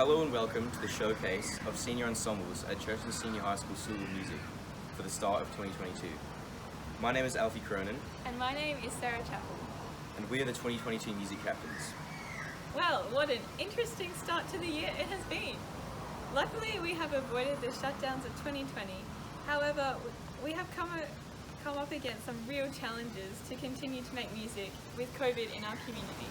Hello and welcome to the showcase of senior ensembles at Church's Senior High School School of Music for the start of 2022. My name is Alfie Cronin. And my name is Sarah Chappell. And we are the 2022 music captains. Well, what an interesting start to the year it has been. Luckily, we have avoided the shutdowns of 2020. However, we have come up against some real challenges to continue to make music with COVID in our community.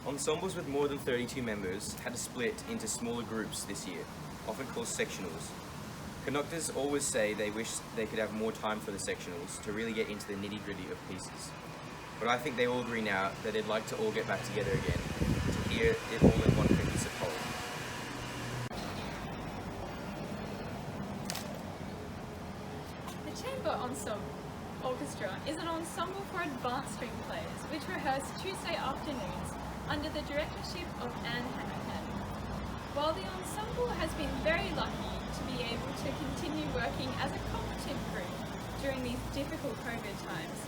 Ensembles with more than 32 members had to split into smaller groups this year, often called sectionals. Conductors always say they wish they could have more time for the sectionals to really get into the nitty-gritty of pieces. But I think they all agree now that they'd like to all get back together again to hear it all in one cohesive whole. The Chamber Ensemble Orchestra is an ensemble for advanced string players which rehearse Tuesday afternoons under the directorship of Anne Hanrahan. While the ensemble has been very lucky to be able to continue working as a competent group during these difficult COVID times,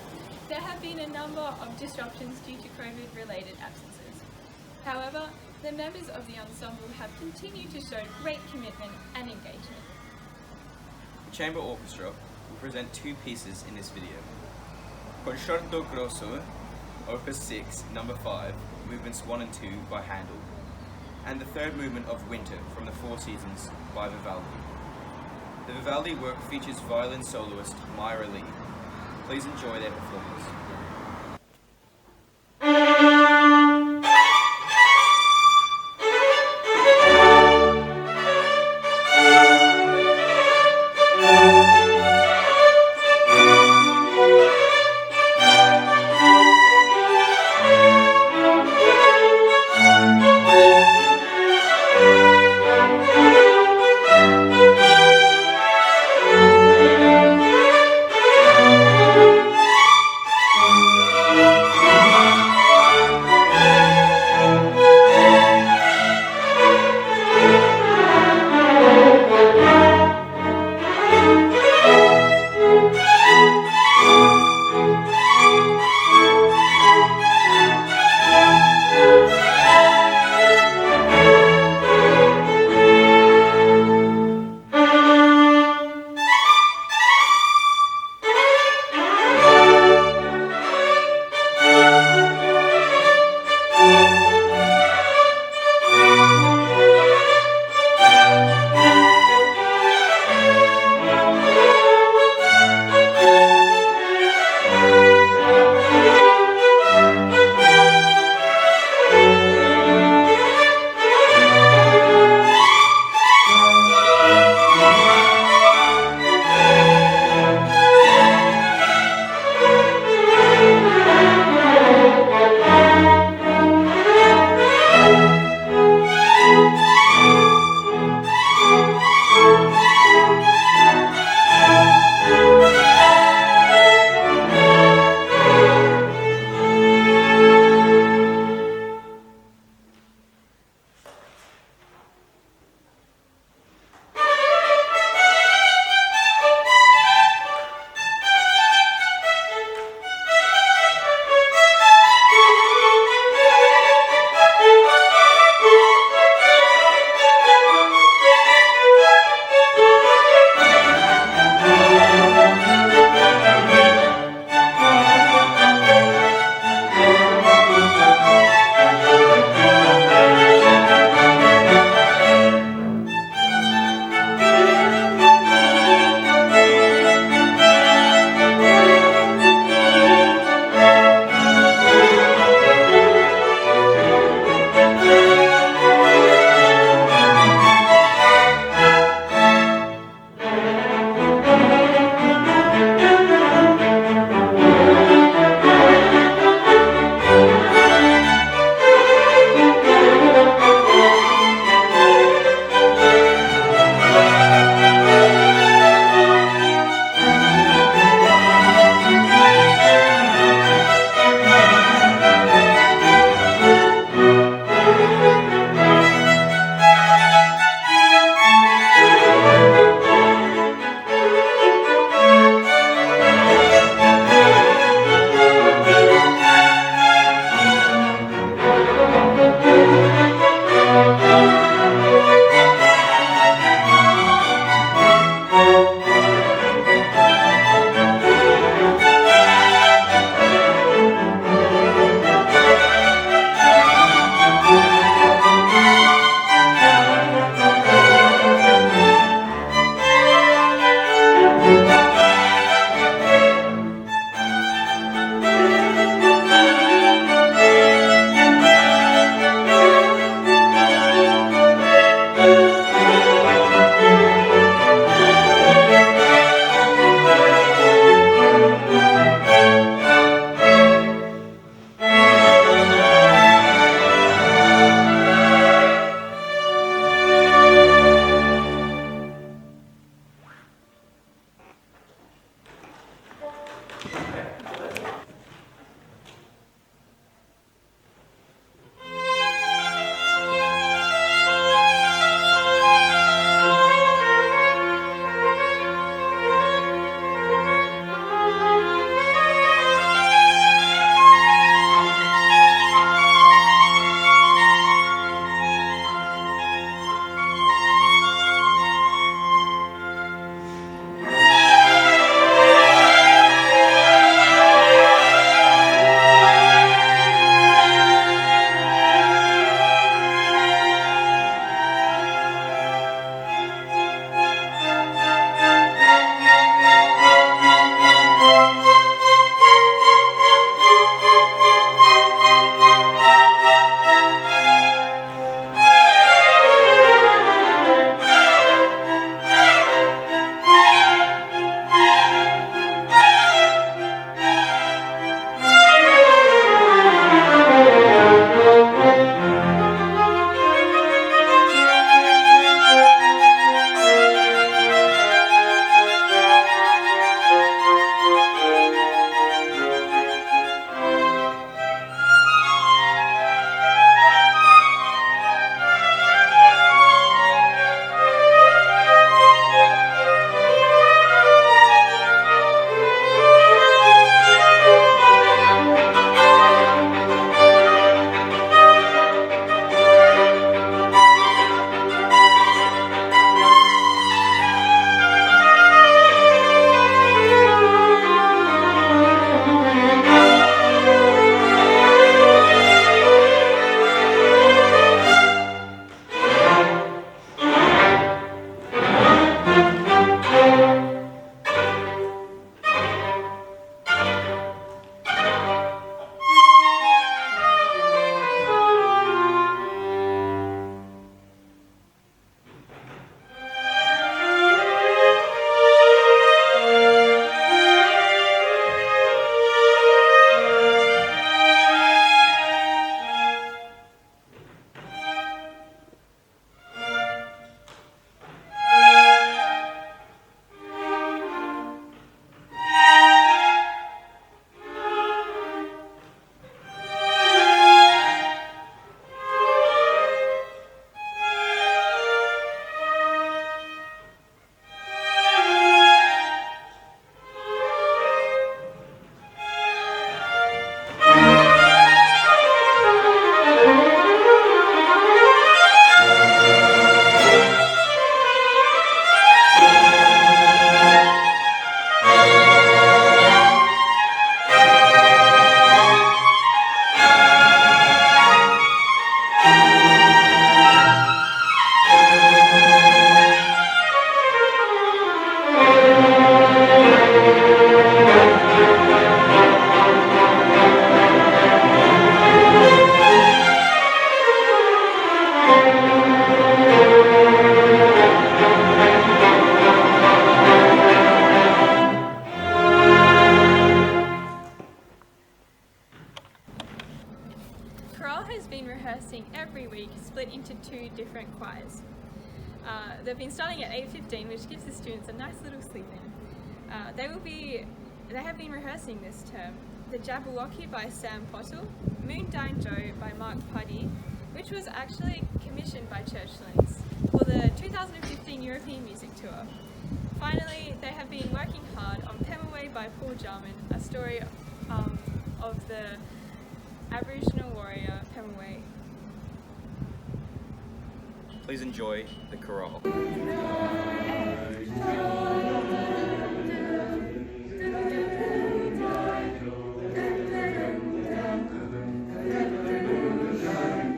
there have been a number of disruptions due to COVID-related absences. However, the members of the ensemble have continued to show great commitment and engagement. The Chamber Orchestra will present two pieces in this video. Concerto Grosso, Opus 6, number 5, movements 1 and 2 by Handel, and the third movement of Winter from the Four Seasons by Vivaldi. The Vivaldi work features violin soloist Myra Lee. Please enjoy their performance. split into two different choirs. They've been starting at 8:15, which gives the students a nice little sleep in. They have been rehearsing this term the Jabberwocky by Sam Pottle, Moondine Joe by Mark Puddy, which was actually commissioned by Churchlands for the 2015 European Music Tour. Finally, they have been working hard on Pemulwuy by Paul Jarman, a story of the Aboriginal warrior Pemulwuy. Please enjoy the chorale.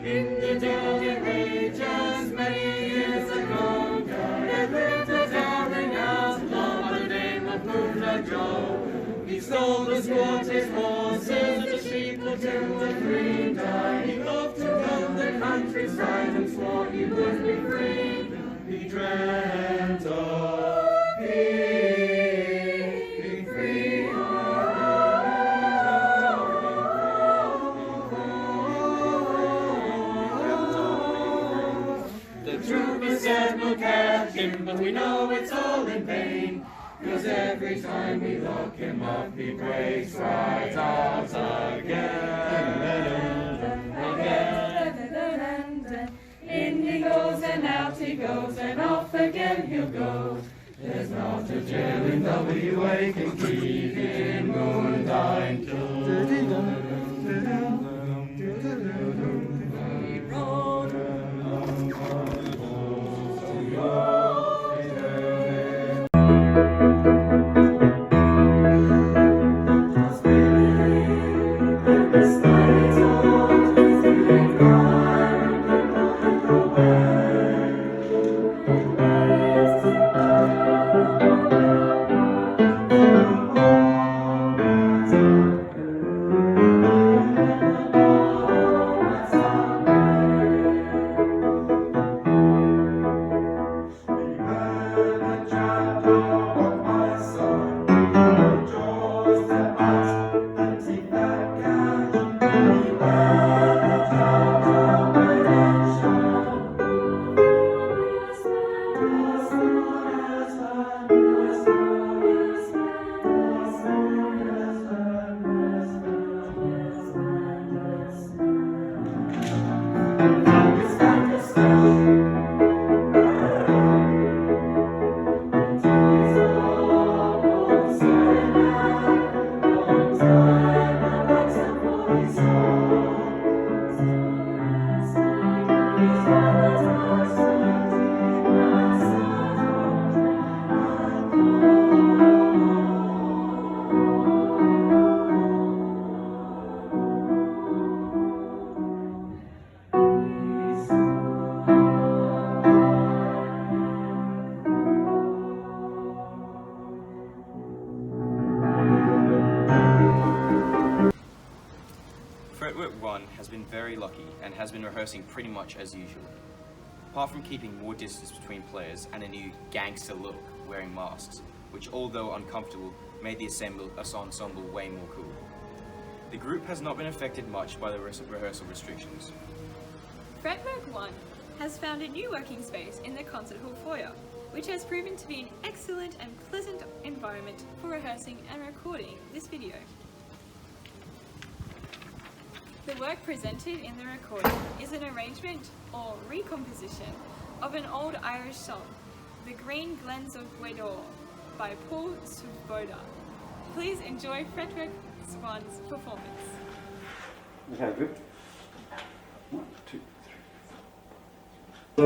In the Darling regions many years ago, there lived a darling outlaw by the name of Moonlight Joe. He stole the squatters' horses, the sheep, the cattle, and green dye. He loved to roam the countryside and swore he would be free. He dreamt of being free. The trooper said we'll catch him, but we know it's all in vain. 'Cause every time we lock him up, he breaks right out again. In he goes and out he goes, and off again he'll go. There's not a jail in WA can keep him Moonlight Joe. He rode Fretwork One has been very lucky and has been rehearsing pretty much as usual. Apart from keeping more distance between players and a new gangster look wearing masks, which although uncomfortable made the ensemble way more cool. The group has not been affected much by the rehearsal restrictions. Fretwork One has found a new working space in the concert hall foyer, which has proven to be an excellent and pleasant environment for rehearsing and recording this video. The work presented in the recording is an arrangement or recomposition of an old Irish song, The Green Glens of Gweedore by Paul Svoboda. Please enjoy Fretwork One's performance. Okay, good. 1, 2, 3.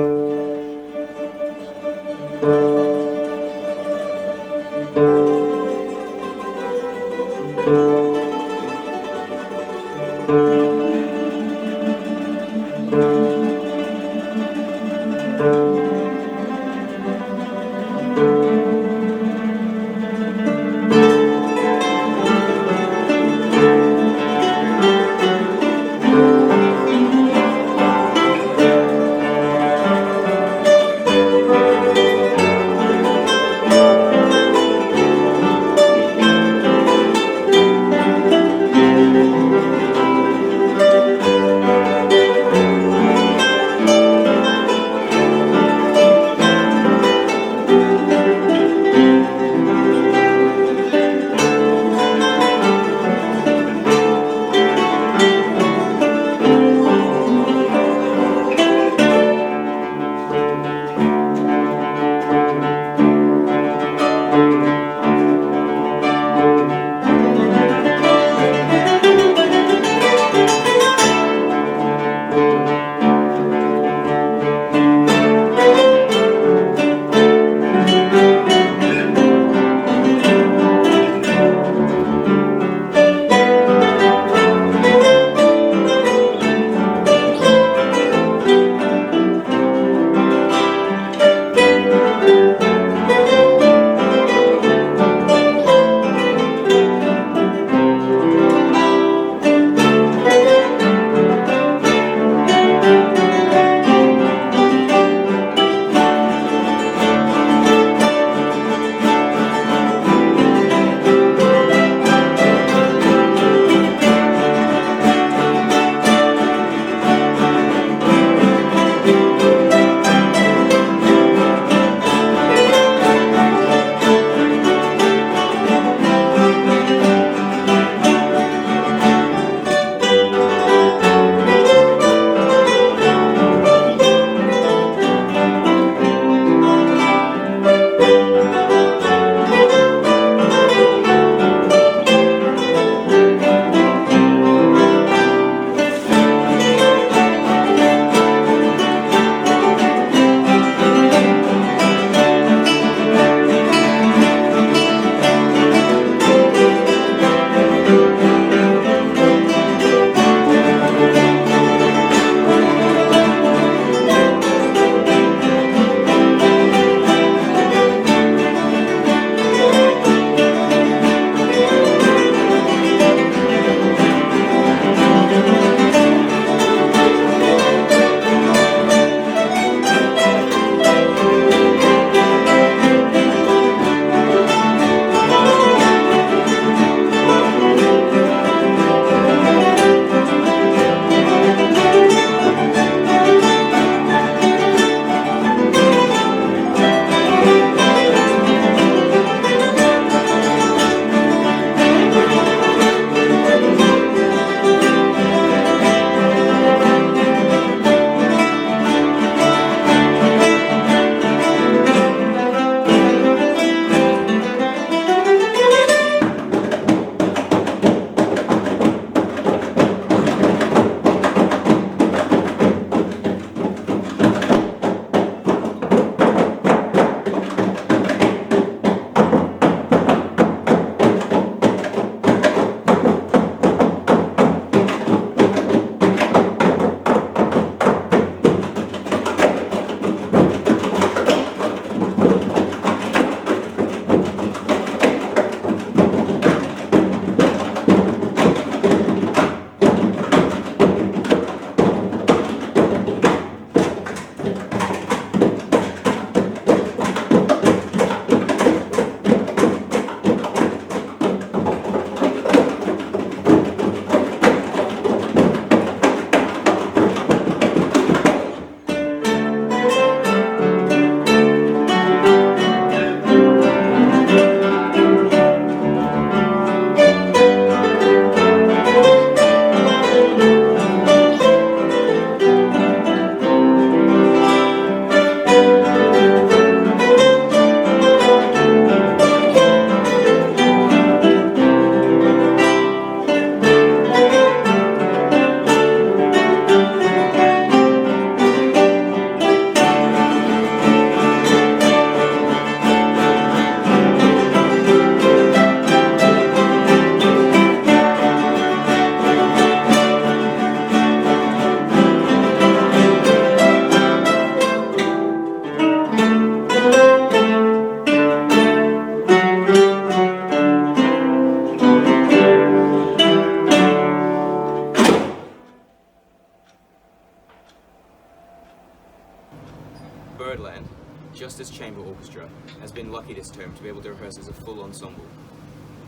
Birdland, just as chamber orchestra, has been lucky this term to be able to rehearse as a full ensemble.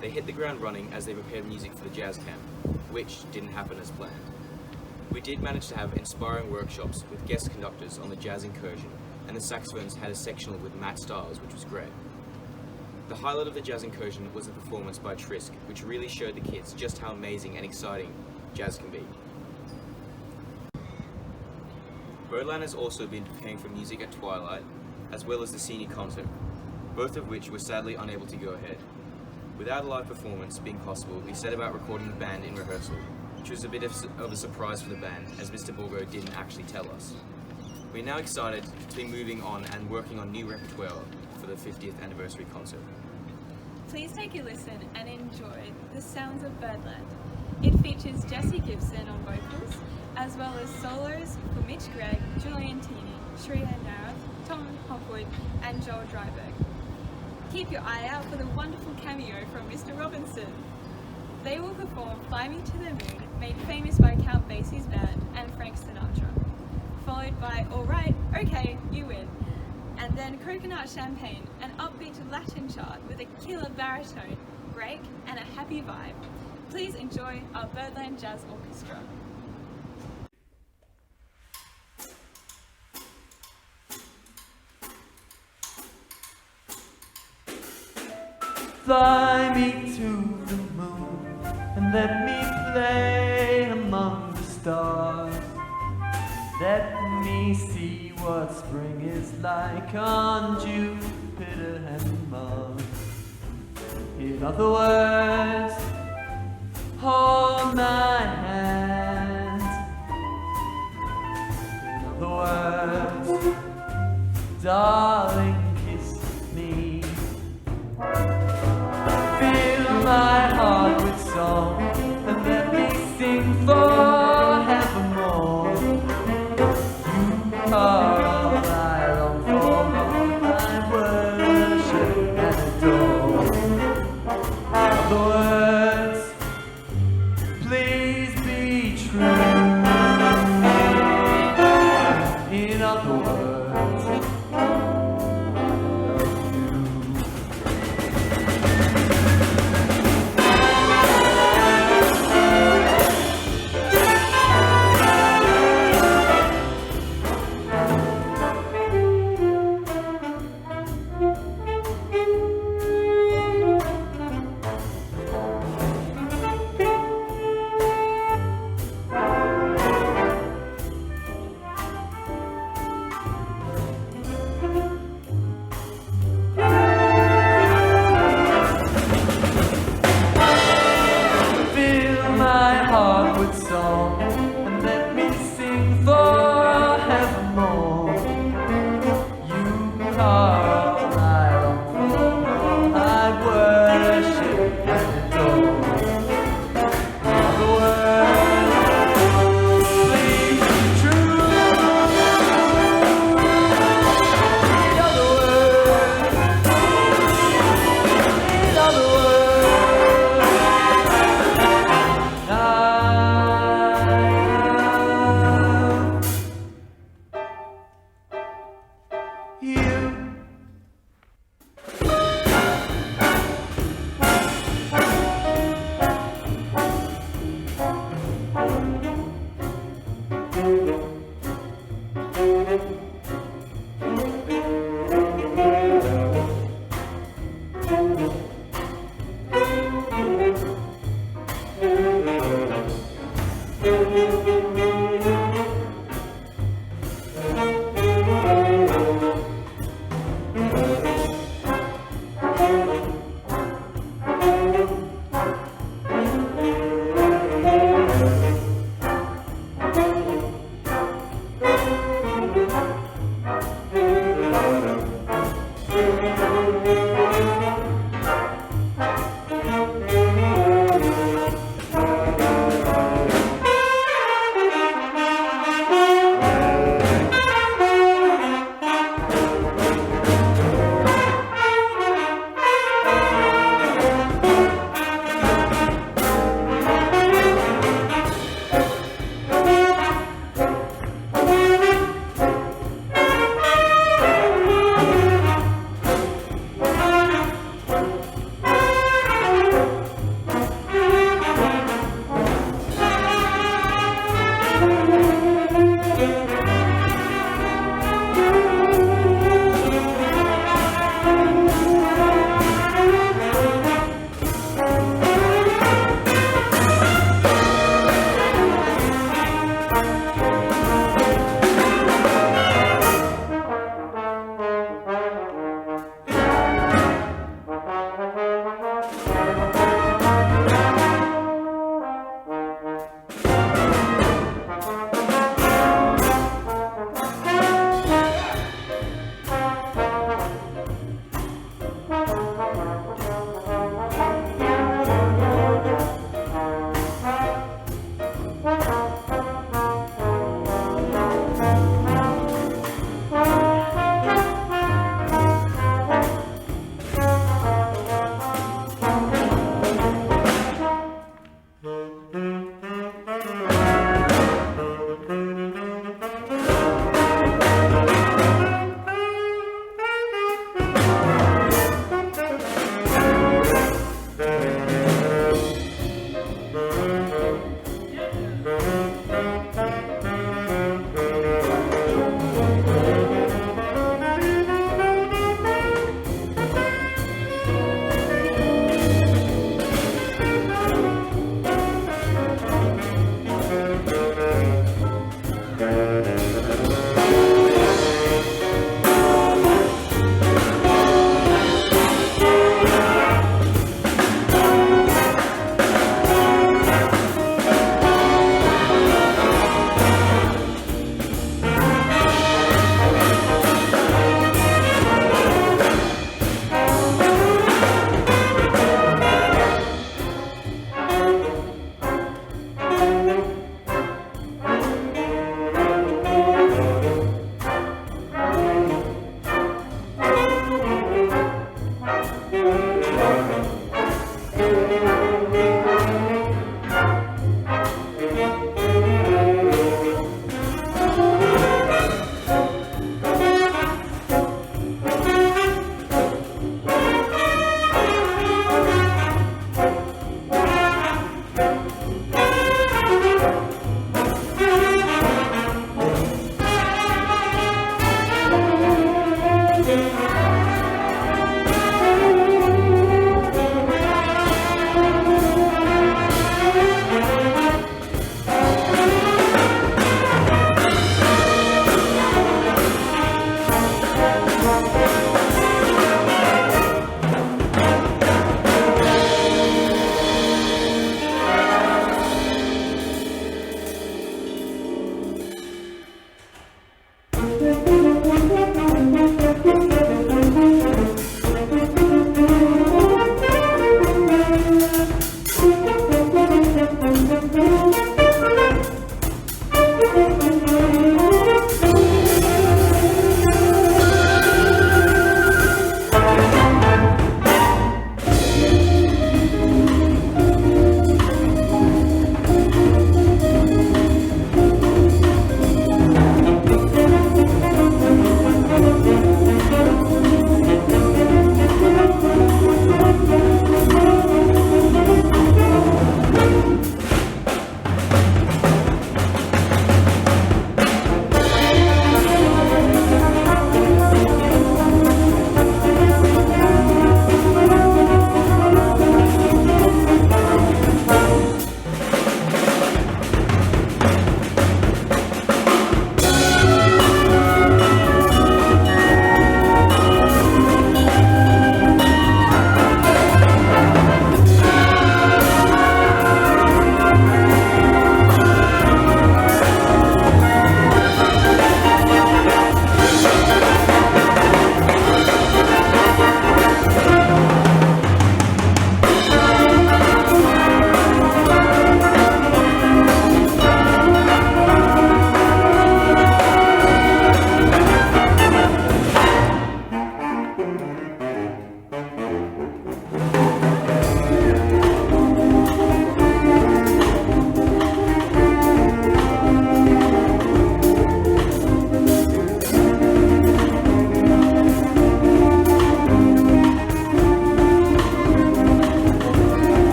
They hit the ground running as they prepared music for the jazz camp, which didn't happen as planned. We did manage to have inspiring workshops with guest conductors on the jazz incursion, and the saxophones had a sectional with Matt Stiles, which was great. The highlight of the jazz incursion was the performance by Trisk, which really showed the kids just how amazing and exciting jazz can be. Birdland has also been preparing for music at Twilight, as well as the senior concert, both of which were sadly unable to go ahead. Without a live performance being possible, we set about recording the band in rehearsal, which was a bit of a surprise for the band, as Mr. Borgo didn't actually tell us. We're now excited to be moving on and working on new repertoire for the 50th anniversary concert. Please take a listen and enjoy the sounds of Birdland. It features Jessie Gibson on vocals, as well as solos for Mitch Gregg, Julian Tini, Shreya Narath, Tom Hopwood, and Joel Dryberg. Keep your eye out for the wonderful cameo from Mr. Robinson. They will perform Fly Me to the Moon, made famous by Count Basie's band and Frank Sinatra, followed by Alright, Okay, You Win, and then Coconut Champagne, an upbeat Latin chart with a killer baritone, break, and a happy vibe. Please enjoy our Birdland Jazz Orchestra. Fly me to the moon and let me play among the stars. Let me see what spring is like on Jupiter and Mars. In other words, hold my hand. In other words, darling, kiss me. Fill my heart with song and let me sing forevermore. You are all I long for, all I worship and adore. In other words, please be true. In other words,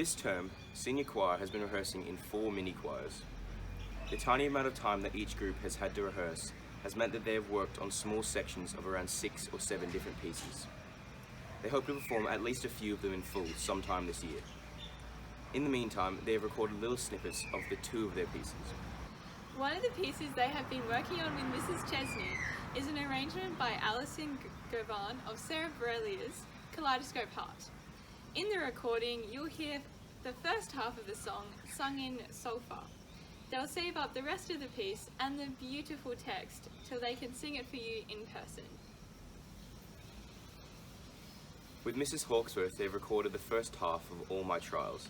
this term, senior choir has been rehearsing in 4 mini choirs. The tiny amount of time that each group has had to rehearse has meant that they have worked on small sections of around 6 or 7 different pieces. They hope to perform at least a few of them in full sometime this year. In the meantime, they have recorded little snippets of the 2 of their pieces. One of the pieces they have been working on with Mrs. Chesney is an arrangement by Alison Govan of Sarah Bareilles' Kaleidoscope Heart. In the recording, you'll hear the first half of the song sung in solfa. They'll save up the rest of the piece and the beautiful text till they can sing it for you in person. With Mrs. Hawksworth, they've recorded the first half of All My Trials,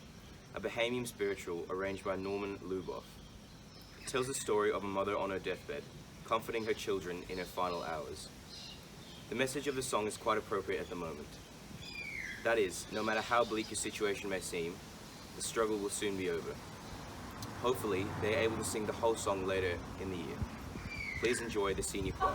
a Bohemian spiritual arranged by Norman Luboff. It tells the story of a mother on her deathbed, comforting her children in her final hours. The message of the song is quite appropriate at the moment. That is, no matter how bleak your situation may seem, the struggle will soon be over. Hopefully, they are able to sing the whole song later in the year. Please enjoy the senior choir.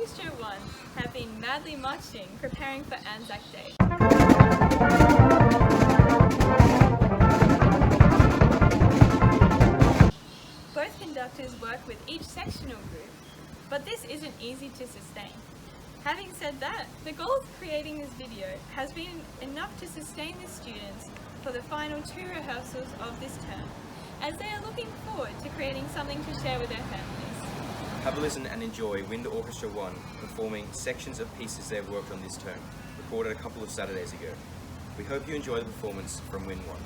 Orchestra One have been madly marching, preparing for Anzac Day. Both conductors work with each sectional group, but this isn't easy to sustain. Having said that, the goal of creating this video has been enough to sustain the students for the final 2 rehearsals of this term, as they are looking forward to creating something to share with their families. Have a listen and enjoy Wind Orchestra One performing sections of pieces they've worked on this term, recorded a couple of Saturdays ago. We hope you enjoy the performance from Wind One.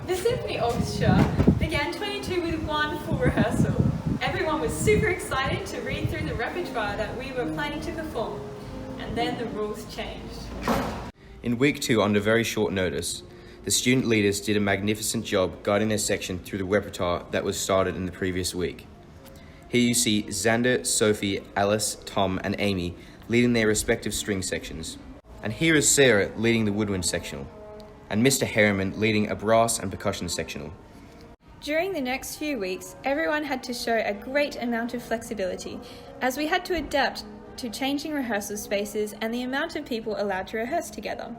The Symphony Orchestra began 22 with one full rehearsal. Everyone was super excited to read through the repertoire that we were planning to perform, and then the rules changed. In week 2, under very short notice, the student leaders did a magnificent job guiding their section through the repertoire that was started in the previous week. Here you see Xander, Sophie, Alice, Tom and Amy leading their respective string sections. And here is Sarah leading the woodwind sectional, and Mr. Harriman leading a brass and percussion sectional. During the next few weeks, everyone had to show a great amount of flexibility, as we had to adapt to changing rehearsal spaces and the amount of people allowed to rehearse together.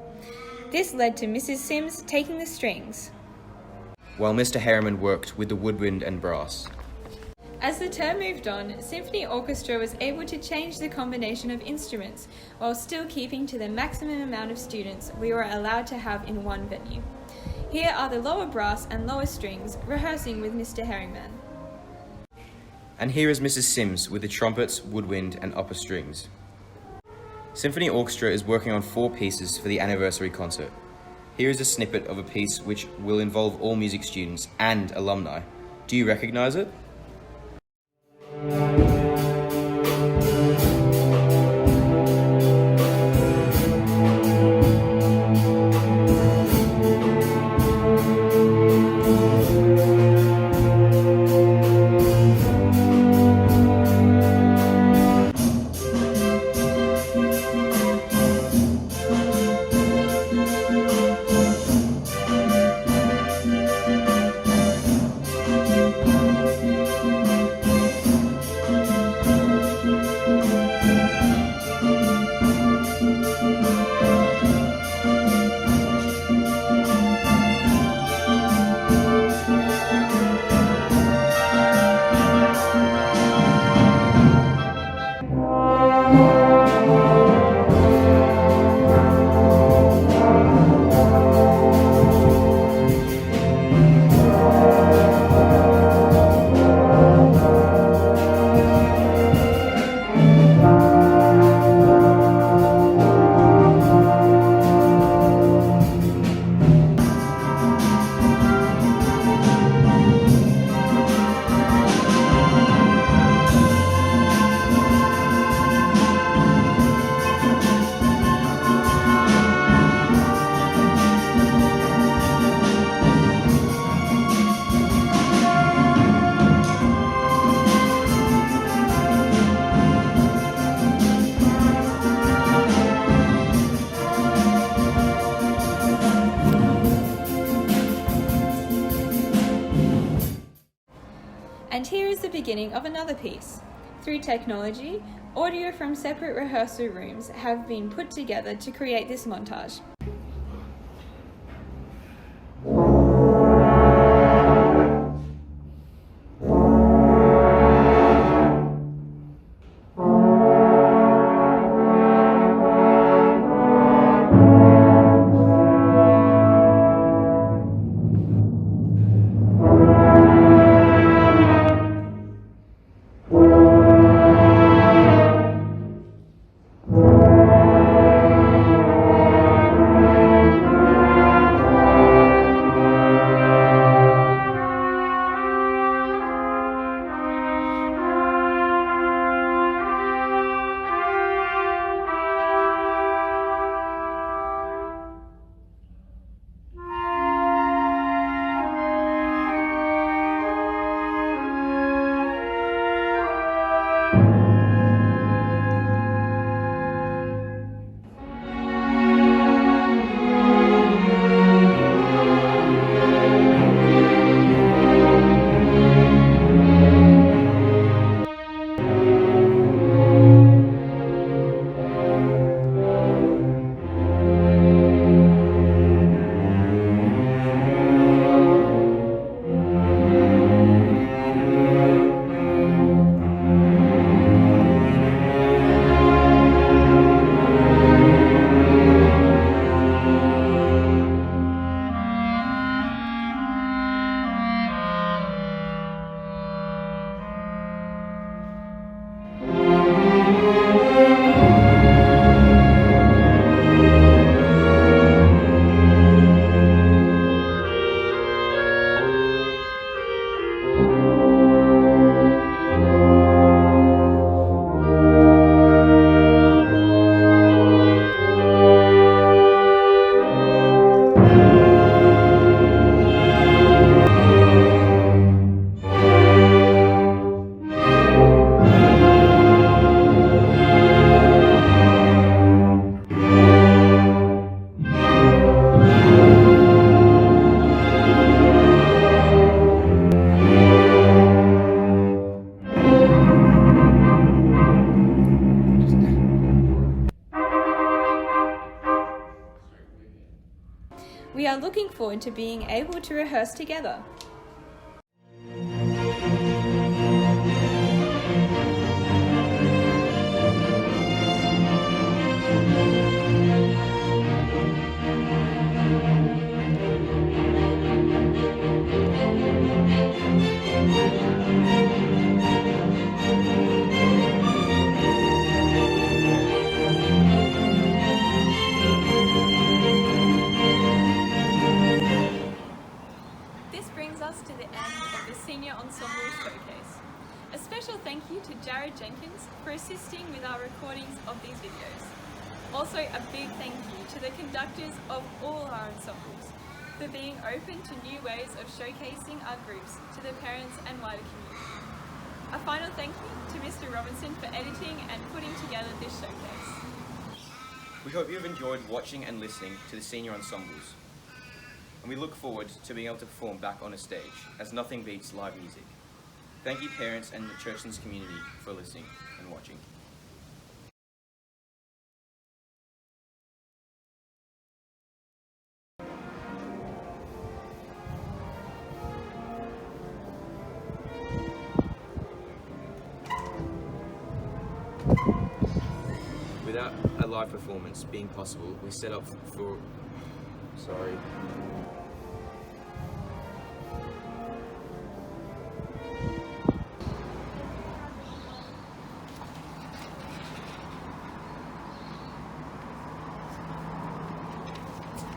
This led to Mrs. Sims taking the strings, while Mr. Harriman worked with the woodwind and brass. As the term moved on, Symphony Orchestra was able to change the combination of instruments while still keeping to the maximum amount of students we were allowed to have in one venue. Here are the lower brass and lower strings rehearsing with Mr. Harriman. And here is Mrs. Sims with the trumpets, woodwind and upper strings. Symphony Orchestra is working on 4 pieces for the anniversary concert. Here is a snippet of a piece which will involve all music students and alumni. Do you recognize it? And here is the beginning of another piece. Through technology, audio from separate rehearsal rooms have been put together to create this montage. We are looking forward to being able to rehearse together. Ensemble Showcase. A special thank you to Jarrad for assisting with our recordings of these videos. Also a big thank you to the conductors of all our ensembles for being open to new ways of showcasing our groups to the parents and wider community. A final thank you to Mr. Robinson for editing and putting together this showcase. We hope you have enjoyed watching and listening to the senior ensembles. And we look forward to being able to perform back on a stage, as nothing beats live music. Thank you parents and the Churchlands community for listening and watching. Without a live performance being possible, we set up for... Sorry.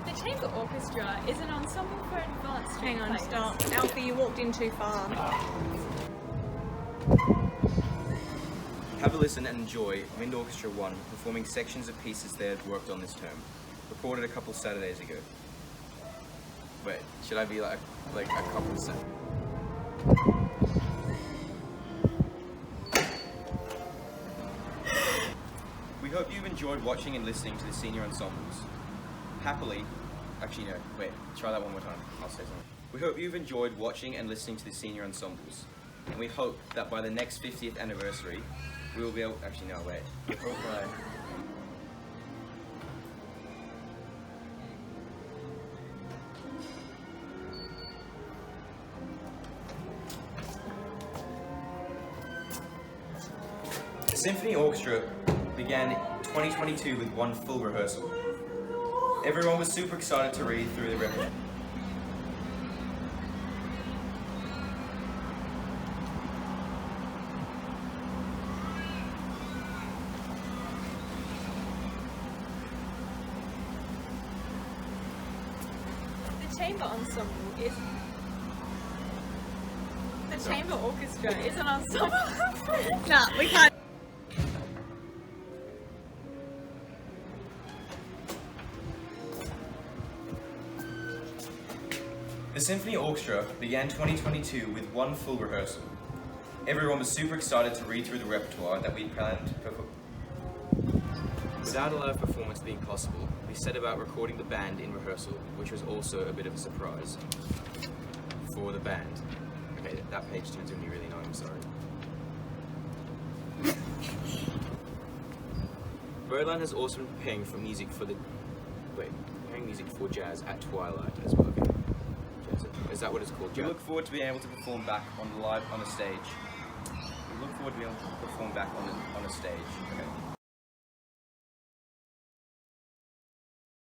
The Chamber Orchestra is an ensemble for advanced string Hang on, players. stop. Alfie, you walked in too far. Have a listen and enjoy Wind Orchestra One performing sections of pieces they had worked on this term, recorded a couple Saturdays ago. Wait, should I be like a couple Saturdays? We hope you've enjoyed watching and listening to the senior ensembles. Happily, actually no, wait, try that one more time, I'll say something. We hope you've enjoyed watching and listening to the senior ensembles. and we hope that by the next 50th anniversary, we will be able. Actually, no, wait. Okay. The Symphony Orchestra began 2022 with one full rehearsal. Everyone was super excited to read through the repertoire. The chamber ensemble is. The chamber orchestra is an ensemble. Nah, we can't. The Symphony Orchestra began 2022 with one full rehearsal. Everyone was super excited to read through the repertoire that we planned to perform. Without a live performance being possible, we set about recording the band in rehearsal, which was also a bit of a surprise for the band. Okay, that page turns into me really annoying, I'm sorry. Birdland has also been preparing for music for preparing music for jazz at Twilight as well. Okay. Jazz, is that what it's called? We look forward to being able to perform back on a stage. We look forward to being able to perform back on a stage. Okay.